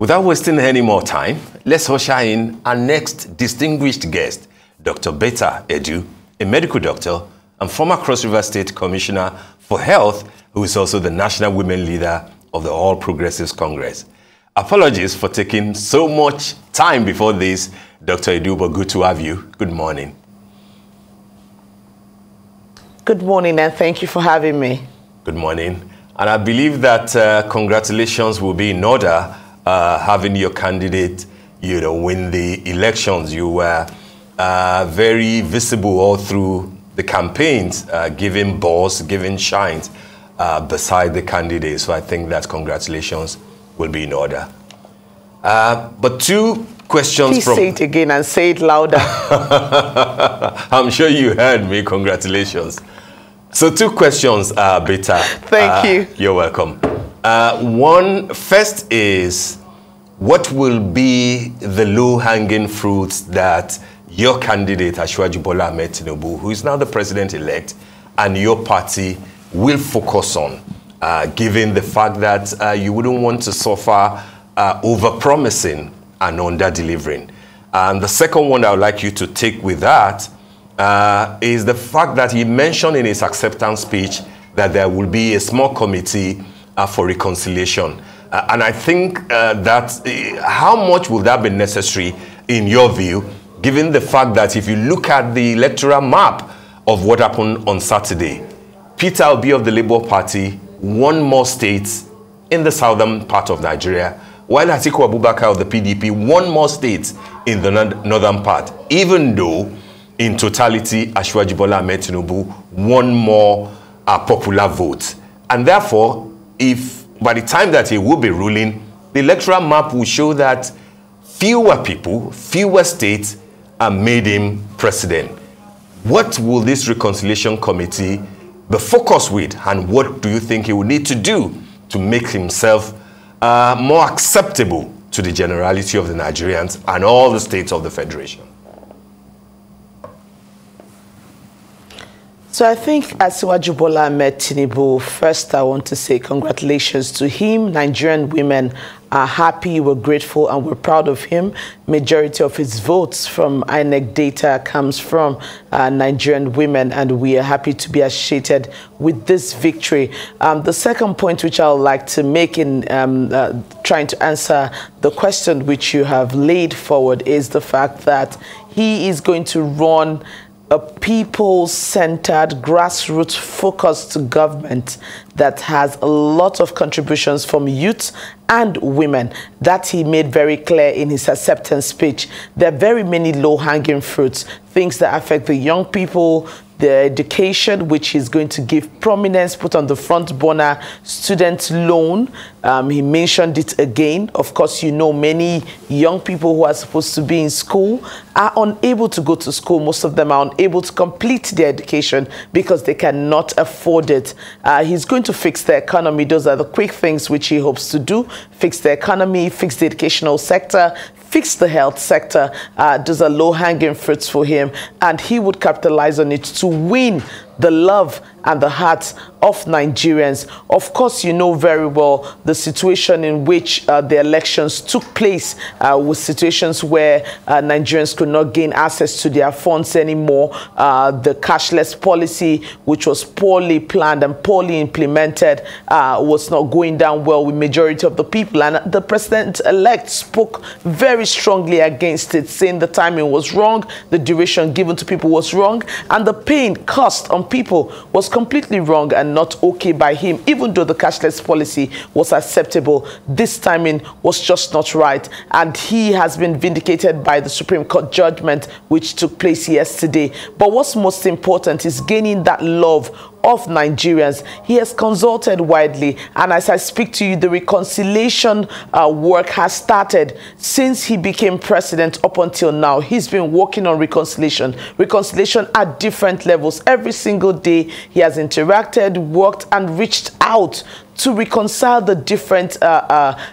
Without wasting any more time, let's usher in our next distinguished guest, Dr. Betta Edu, a medical doctor and former Cross River State Commissioner for Health, who is also the National Women Leader of the All Progressives Congress. Apologies for taking so much time before this, Dr. Edu, but good to have you. Good morning. Good morning, and thank you for having me. Good morning. And I believe that congratulations will be in order, having your candidate, win the elections. You were very visible all through the campaigns, giving balls, giving shines beside the candidate. So I think that congratulations will be in order. But two questions. Please say it again and say it louder. I'm sure you heard me. Congratulations. So two questions, Betta. Thank you. You're welcome. One, first is, what will be the low-hanging fruits that your candidate, Asiwaju Bola Tinubu, who is now the president-elect, and your party will focus on, given the fact that you wouldn't want to suffer over-promising and under-delivering? And the second one I would like you to take with that is the fact that he mentioned in his acceptance speech that there will be a small committee for reconciliation. And I think that how much will that be necessary in your view, given the fact that if you look at the electoral map of what happened on Saturday, Peter Obi of the Labour Party won more states in the southern part of Nigeria, while Atiku Abubakar of the PDP won more states in the northern part, even though in totality, Asiwaju Bola Tinubu won more popular votes. And therefore, if by the time that he will be ruling, the electoral map will show that fewer people, fewer states made him president. What will this reconciliation committee be focused with, and what do you think he will need to do to make himself more acceptable to the generality of the Nigerians and all the states of the Federation? So I think Asiwaju Bola Tinubu, first I want to say congratulations to him. Nigerian women are happy, we're grateful, and we're proud of him. Majority of his votes from INEC data comes from Nigerian women, and we are happy to be associated with this victory. The second point which I would like to make in trying to answer the question which you have laid forward is the fact that he is going to run a people-centered, grassroots-focused government that has a lot of contributions from youth and women. That he made very clear in his acceptance speech. There are very many low-hanging fruits, things that affect the young people, the education, which is going to give prominence, put on the front burner, student loan. He mentioned it again. Of course, many young people who are supposed to be in school are unable to go to school. Most of them are unable to complete their education because they cannot afford it. He's going to fix the economy. Those are the quick things which he hopes to do. Fix the economy, fix the educational sector, fix the health sector. Those are low-hanging fruits for him, and he would capitalize on it to win the love and the hearts of Nigerians. Of course, you know very well the situation in which the elections took place, with situations where Nigerians could not gain access to their funds anymore. The cashless policy, which was poorly planned and poorly implemented, was not going down well with majority of the people. And the president-elect spoke very strongly against it, saying the timing was wrong, the duration given to people was wrong, and the pain cost on people was completely wrong and not okay by him. Even though the cashless policy was acceptable, this timing was just not right, and he has been vindicated by the Supreme Court judgment which took place yesterday. But what's most important is gaining that love of Nigerians. He has consulted widely, and as I speak to you, the reconciliation work has started since he became president up until now. He's been working on reconciliation at different levels. Every single day he has interacted, worked, and reached out to reconcile the different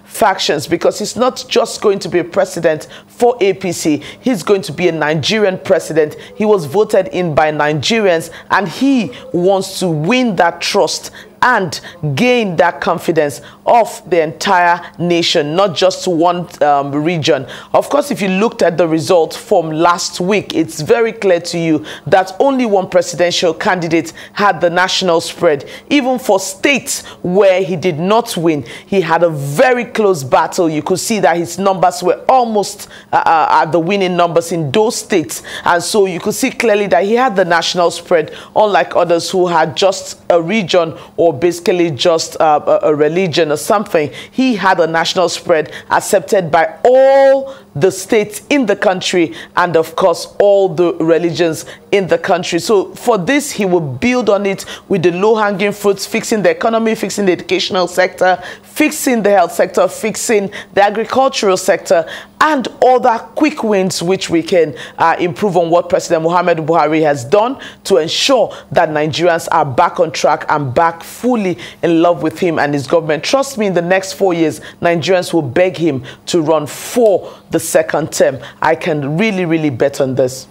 factions, because he's not just going to be a president for APC, he's going to be a Nigerian president. He was voted in by Nigerians, and he wants to win that trust and gain that confidence of the entire nation, not just one region. Of course, if you looked at the result from last week, it's very clear to you that only one presidential candidate had the national spread. Even for states where he did not win, he had a very close battle. You could see that his numbers were almost at the winning numbers in those states. And so you could see clearly that he had the national spread, unlike others who had just a region or basically just a religion or something. He had a national spread accepted by all the states in the country and, of course, all the religions in the country. So for this, he will build on it with the low-hanging fruits, fixing the economy, fixing the educational sector, fixing the health sector, fixing the agricultural sector, and other quick wins which we can improve on what President Muhammadu Buhari has done to ensure that Nigerians are back on track and back fully in love with him and his government. Trust me, in the next 4 years, Nigerians will beg him to run for the second term. I can really, really bet on this.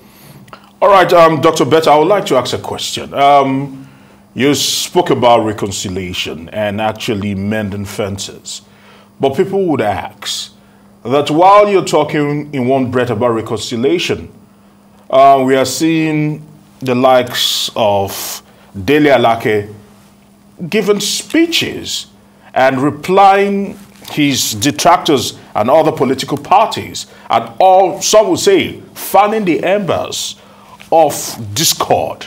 All right, Dr. Betta, I would like to ask a question. You spoke about reconciliation and actually mending fences. But people would ask that while you're talking in one breath about reconciliation, we are seeing the likes of Dele Alake giving speeches and replying his detractors and other political parties, and all, some would say, fanning the embers of discord.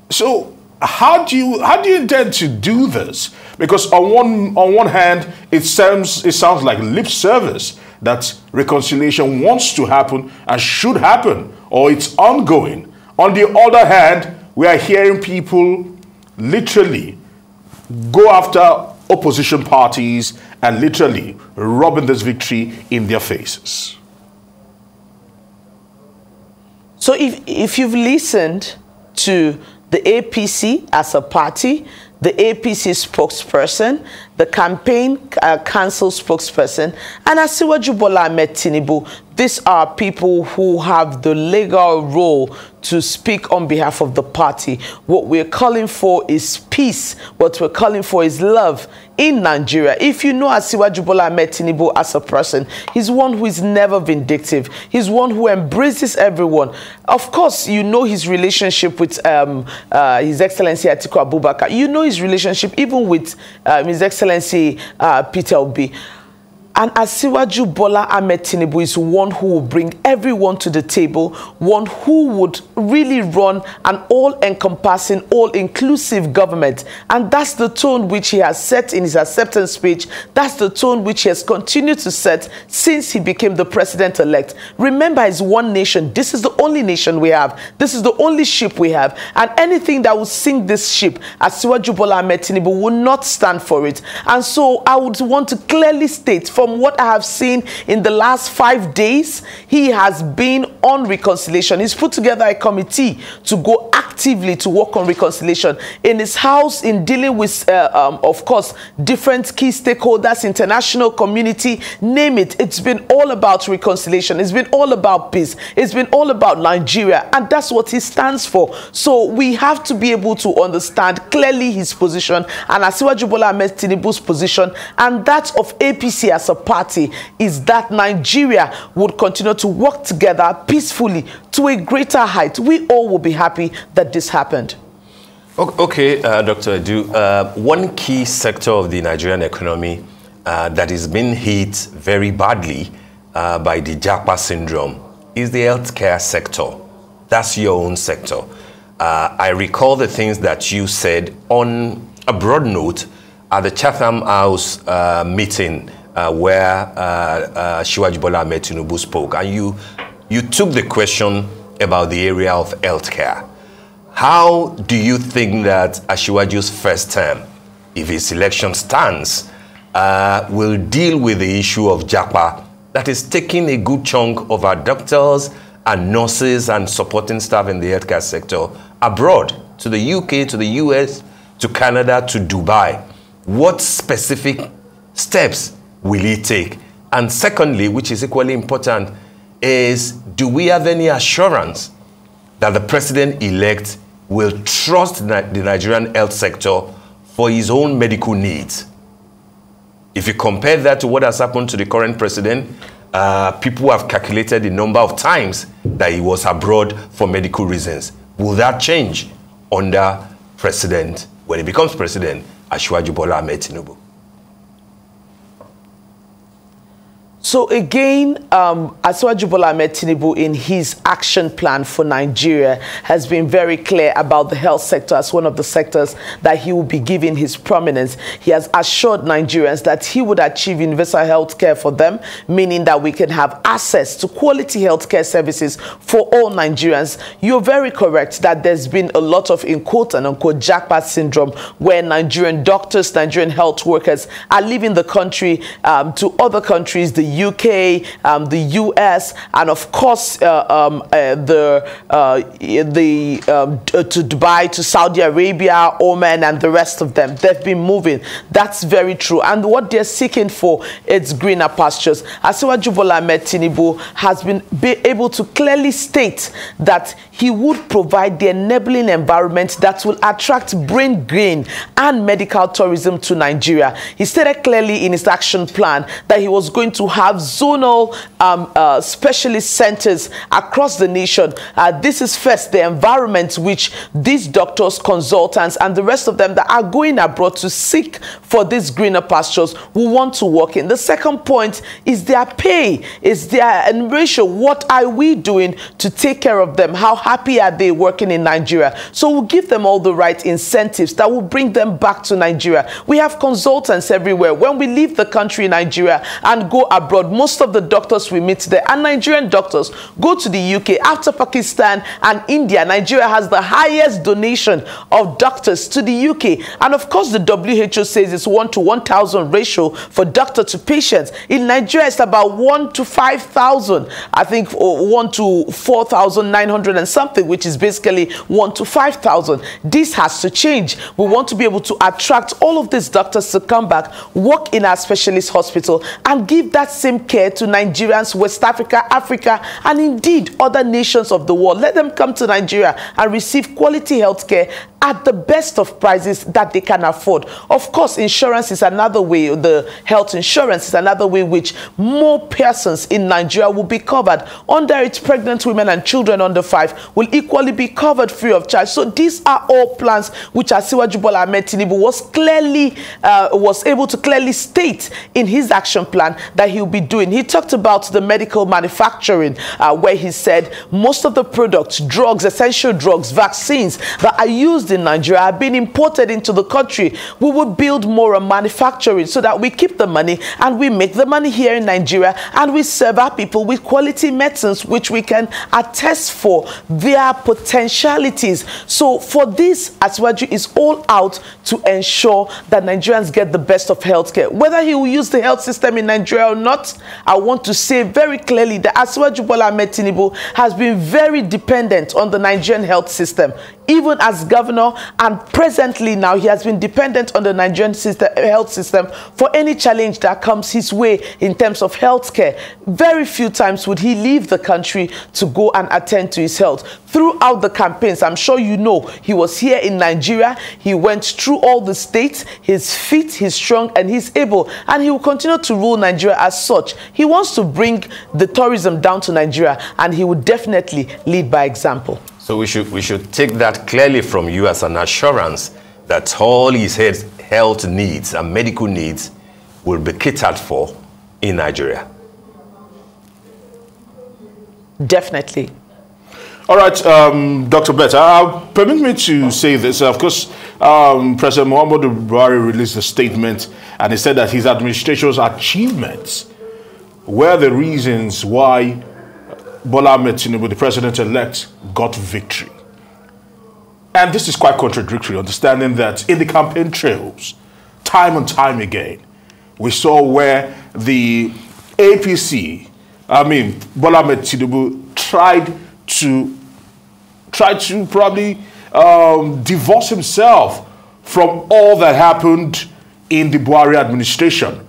So how do you intend to do this? Because on one hand, it sounds like lip service that reconciliation wants to happen and should happen, or it's ongoing. On the other hand, we are hearing people literally go after opposition parties and literally rubbing this victory in their faces. So if you've listened to the APC as a party, the APC spokesperson, the campaign council spokesperson, and Asiwaju Bola Tinubu, these are people who have the legal role to speak on behalf of the party. What we're calling for is peace. What we're calling for is love in Nigeria. If you know Asiwaju Bola Tinubu as a person, he's one who is never vindictive. He's one who embraces everyone. Of course, you know his relationship with His Excellency Atiku Abubakar. You know his relationship even with His Excellency Peter Obi. And Asiwaju Bola Tinubu is one who will bring everyone to the table, one who would really run an all-encompassing, all-inclusive government. And that's the tone which he has set in his acceptance speech. That's the tone which he has continued to set since he became the president-elect. Remember, it's one nation. This is the only nation we have. This is the only ship we have. And anything that will sink this ship, Asiwaju Bola Tinubu will not stand for it. And so I would want to clearly state, from what I have seen in the last 5 days, he has been on reconciliation. He's put together a committee to go actively to work on reconciliation in his house, in dealing with, of course, different key stakeholders, international community, name it. It's been all about reconciliation. It's been all about peace. It's been all about Nigeria, and that's what he stands for. So we have to be able to understand clearly his position and Asiwaju Bola Tinubu's position, and that of APC as a party, is that Nigeria would continue to work together peacefully to a greater height. We all will be happy that this happened. Okay, Dr. Edu, one key sector of the Nigerian economy that is being hit very badly by the Japa syndrome is the healthcare sector. That's your own sector. I recall the things that you said on a broad note at the Chatham House meeting where Asiwaju Bola Tinubu spoke, and you took the question about the area of healthcare. How do you think that Asiwaju's first term, if his election stands, will deal with the issue of Japa that is taking a good chunk of our doctors and nurses and supporting staff in the healthcare sector abroad, to the UK, to the US, to Canada, to Dubai? What specific steps will he take? And secondly, which is equally important, is do we have any assurance that the president-elect will trust the Nigerian health sector for his own medical needs. If you compare that to what has happened to the current president, people have calculated the number of times that he was abroad for medical reasons. Will that change under president, when he becomes president, Asiwaju Bola Tinubu? So again, Asiwaju Bola Tinubu, in his action plan for Nigeria, has been very clear about the health sector as one of the sectors that he will be giving his prominence. He has assured Nigerians that he would achieve universal health care for them, meaning that we can have access to quality health care services for all Nigerians. You're very correct that there's been a lot of, in quote and unquote, jackpot syndrome, where Nigerian doctors, Nigerian health workers are leaving the country to other countries, the UK, the US, and of course to Dubai, to Saudi Arabia, Oman, and the rest of them. They've been moving. That's very true. And what they're seeking for is greener pastures. Asiwaju Bola Tinubu has been able to clearly state that he would provide the enabling environment that will attract brain gain and medical tourism to Nigeria. He stated clearly in his action plan that he was going to have zonal specialist centers across the nation. This is first the environment which these doctors, consultants, and the rest of them that are going abroad to seek for these greener pastures will want to work in. The second point is their pay, is their enumeration. What are we doing to take care of them? How happy are they working in Nigeria? So we'll give them all the right incentives that will bring them back to Nigeria. We have consultants everywhere. When we leave the country, Nigeria, and go abroad, most of the doctors we meet there, and Nigerian doctors, go to the UK. After Pakistan and India, Nigeria has the highest donation of doctors to the UK. And of course, the WHO says it's 1 to 1,000 ratio for doctor to patients. In Nigeria, it's about 1 to 5,000. I think 1 to 4,900 and something, which is basically 1 to 5,000. This has to change. We want to be able to attract all of these doctors to come back, work in our specialist hospital, and give that same care to Nigerians, West Africa, Africa, and indeed other nations of the world. Let them come to Nigeria and receive quality health care at the best of prices that they can afford. Of course, insurance is another way, the health insurance is another way which more persons in Nigeria will be covered. Under it, pregnant women and children under 5 will equally be covered free of charge. So these are all plans which Asiwaju Bola Tinubu was able to clearly state in his action plan that he'll be doing. He talked about the medical manufacturing, where he said most of the products, drugs, essential drugs, vaccines that are used in Nigeria are being imported into the country. We will build more on manufacturing so that we keep the money and we make the money here in Nigeria, and we serve our people with quality medicines which we can attest for their potentialities. So for this, Asiwaju is all out to ensure that Nigerians get the best of healthcare. Whether he will use the health system in Nigeria or not, I want to say very clearly that Asiwaju Bola Tinubu has been very dependent on the Nigerian health system. Even as governor, and presently now he has been dependent on the Nigerian health system for any challenge that comes his way in terms of health care. Very few times would he leave the country to go and attend to his health. Throughout the campaigns, I'm sure you know, he was here in Nigeria. He went through all the states. He's fit, he's strong, and he's able. And he will continue to rule Nigeria as such. He wants to bring the tourism down to Nigeria, and he would definitely lead by example. So we should take that clearly from you as an assurance that all his health needs and medical needs will be catered for in Nigeria. Definitely. All right, Dr. Betta, permit me to say this. Of course, President Muhammadu Buhari released a statement, and he said that his administration's achievements were the reasons why Bola Tinubu, the president-elect, got victory. And this is quite contradictory, understanding that in the campaign trails, time and time again, we saw where the APC, Bola Tinubu, tried to probably divorce himself from all that happened in the Buhari administration.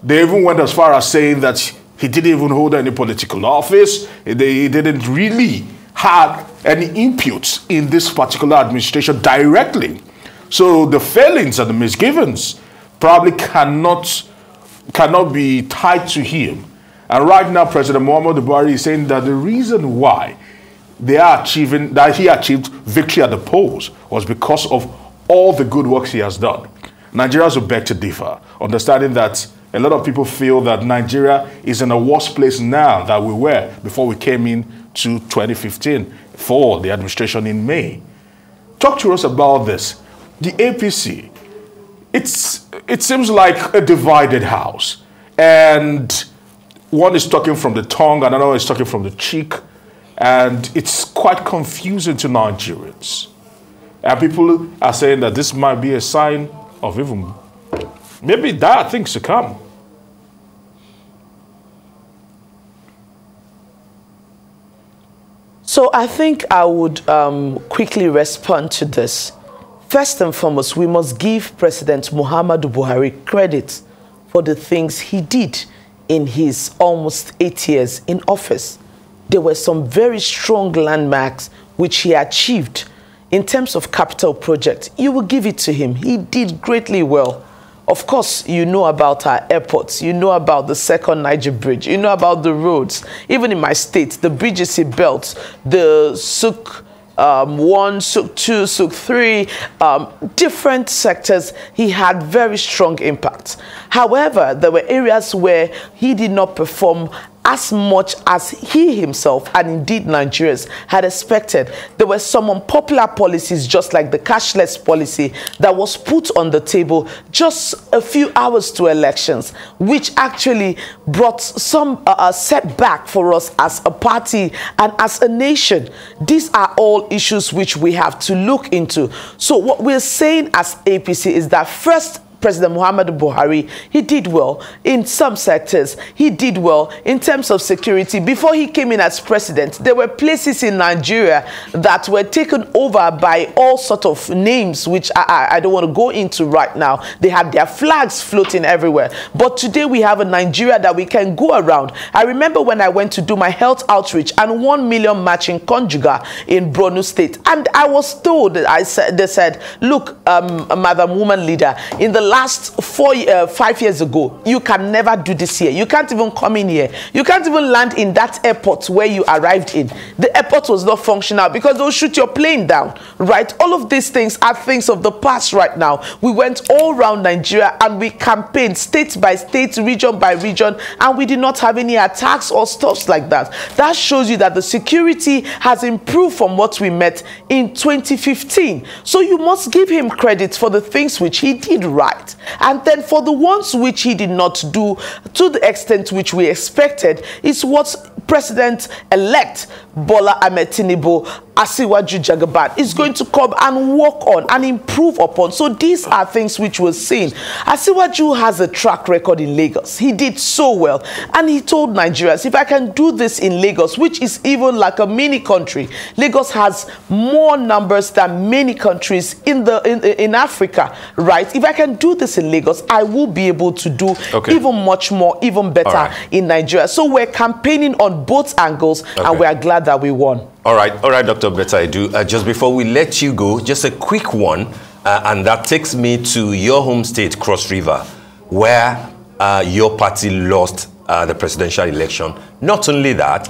They even went as far as saying that he didn't even hold any political office. He didn't really have any input in this particular administration directly. So the failings and the misgivings probably cannot be tied to him. And right now, President Muhammadu Buhari is saying that the reason why he achieved victory at the polls was because of all the good works he has done. Nigerians will beg to differ, understanding that a lot of people feel that Nigeria is in a worse place now than we were before we came in to 2015 for the administration in May. Talk to us about this. The APC, it seems like a divided house. And one is talking from the tongue, another one is talking from the cheek. And it's quite confusing to Nigerians. And people are saying that this might be a sign of even maybe dire things to come. So I think I would quickly respond to this. First and foremost, we must give President Muhammadu Buhari credit for the things he did in his almost 8 years in office. There were some very strong landmarks which he achieved in terms of capital projects. You will give it to him. He did greatly well. Of course, you know about our airports. You know about the second Niger bridge. You know about the roads. Even in my state, the bridges he built, the Souk 1, Souk 2, Souk 3, different sectors, he had very strong impact. However, there were areas where he did not perform as much as he himself and indeed Nigerians had expected. There were some unpopular policies, just like the cashless policy that was put on the table just a few hours to elections, which actually brought some setback for us as a party and as a nation. These are all issues which we have to look into. So what we're saying as APC is that first, President Muhammadu Buhari, he did well in some sectors. He did well in terms of security. Before he came in as president, there were places in Nigeria that were taken over by all sorts of names, which I don't want to go into right now. They had their flags floating everywhere. But today we have a Nigeria that we can go around. I remember when I went to do my health outreach and 1 million matching conjugal in Borno State. And I was told, they said, look, Madam Woman Leader, in the last 5 years ago, you can never do this here. You can't even come in here. You can't even land in that airport where you arrived in. The airport was not functional because they'll shoot your plane down, right? All of these things are things of the past right now. We went all around Nigeria and we campaigned state by state, region by region, and we did not have any attacks or stuff like that. That shows you that the security has improved from what we met in 2015. So you must give him credit for the things which he did right. And then for the ones which he did not do to the extent which we expected is what President-elect Bola Tinubu, Asiwaju Jagaban, is going to come and work on and improve upon. So these are things which we're seeing. Asiwaju has a track record in Lagos. He did so well. And he told Nigerians, if I can do this in Lagos, which is even like a mini country, Lagos has more numbers than many countries in Africa, right? If I can do this in Lagos, I will be able to do even much more, even better in Nigeria. So we're campaigning on both angles, and we are glad that we won. All right, Dr. Betta Edu. Just before we let you go, just a quick one, and that takes me to your home state, Cross River, where your party lost the presidential election. Not only that,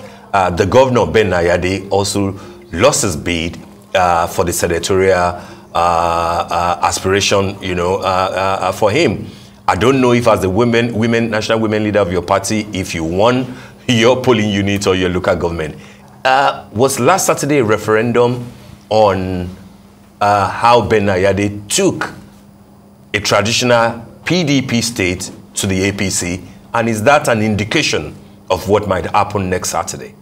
the governor, Betta Edu, also lost his bid for the senatorial aspiration, you know, for him. I don't know if as the national women leader of your party, if you won your polling unit or your local government. Was last Saturday a referendum on how Betta Edu took a traditional PDP state to the APC, and is that an indication of what might happen next Saturday?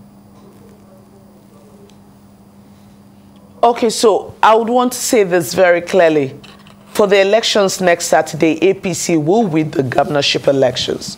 Okay, so I would want to say this very clearly. For the elections next Saturday, APC will win the governorship elections.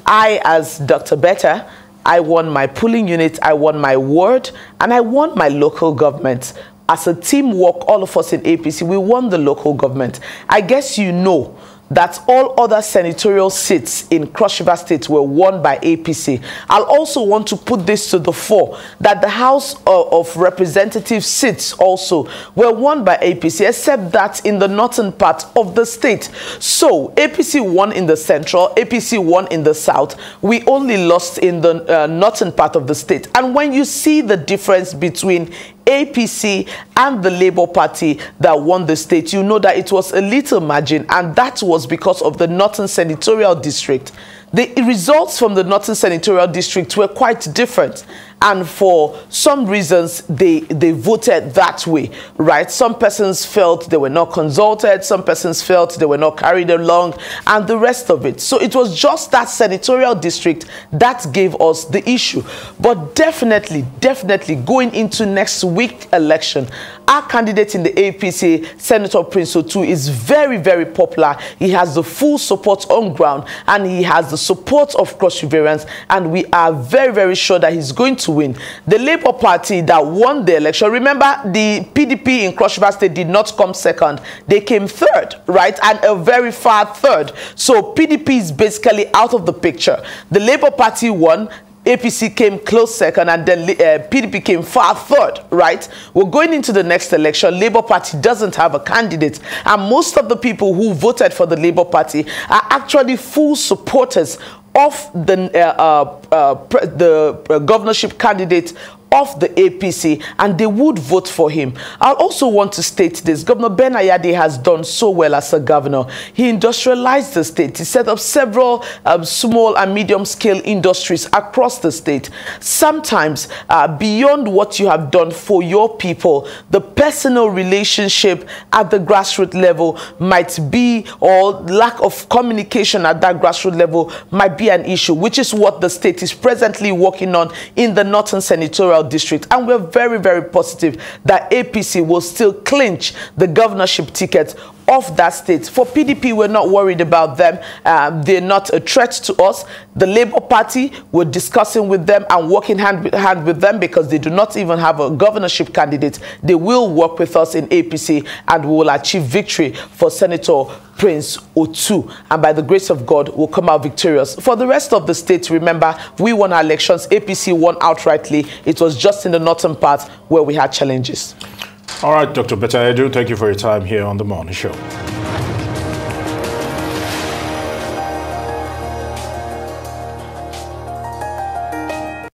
I, as Dr. Betta, I won my polling unit, I won my ward, and I won my local government. As a teamwork, all of us in APC, we won the local government. I guess you know that all other senatorial seats in Cross River State were won by APC. I'll also want to put this to the fore, that the House of Representatives seats also were won by APC, except that in the northern part of the state. So APC won in the central, APC won in the south. We only lost in the northern part of the state. And when you see the difference between APC and the Labour Party that won the state, you know that it was a little margin, and that was because of the Northern Senatorial District. The results from the Northern Senatorial District were quite different, and for some reasons they voted that way, right? Some persons felt they were not consulted, some persons felt they were not carried along, and the rest of it. So it was just that senatorial district that gave us the issue. But definitely going into next week election, our candidate in the APC, Senator Prince Otu, is very, very popular. He has the full support on ground, and he has the support of Cross Riverians, and we are very, very sure that he's going to win. The Labour Party that won the election, remember, the PDP in Cross River State did not come second. They came third, right? And a very far third. So PDP is basically out of the picture. The Labour Party won. APC came close second, and then PDP came far third, right? We're going into the next election. Labour Party doesn't have a candidate, and most of the people who voted for the Labour Party are actually full supporters of the governorship candidate of the APC, and they would vote for him. I also want to state this. Governor Ben Ayade has done so well as a governor. He industrialized the state. He set up several small and medium-scale industries across the state. Sometimes, beyond what you have done for your people, the personal relationship at the grassroots level might be, or lack of communication at that grassroots level might be an issue, which is what the state is presently working on in the Northern Senatorial District, and we're very, very positive that APC will still clinch the governorship ticket of that state. For PDP, we're not worried about them. They're not a threat to us. The Labour Party, we're discussing with them and working hand in hand with them, because they do not even have a governorship candidate. They will work with us in APC, and we will achieve victory for Senator Prince Otu, and by the grace of God, will come out victorious. For the rest of the state, remember, we won our elections. APC won outrightly. It was just in the northern part where we had challenges. All right, Dr. Betta Edu, thank you for your time here on The Morning Show.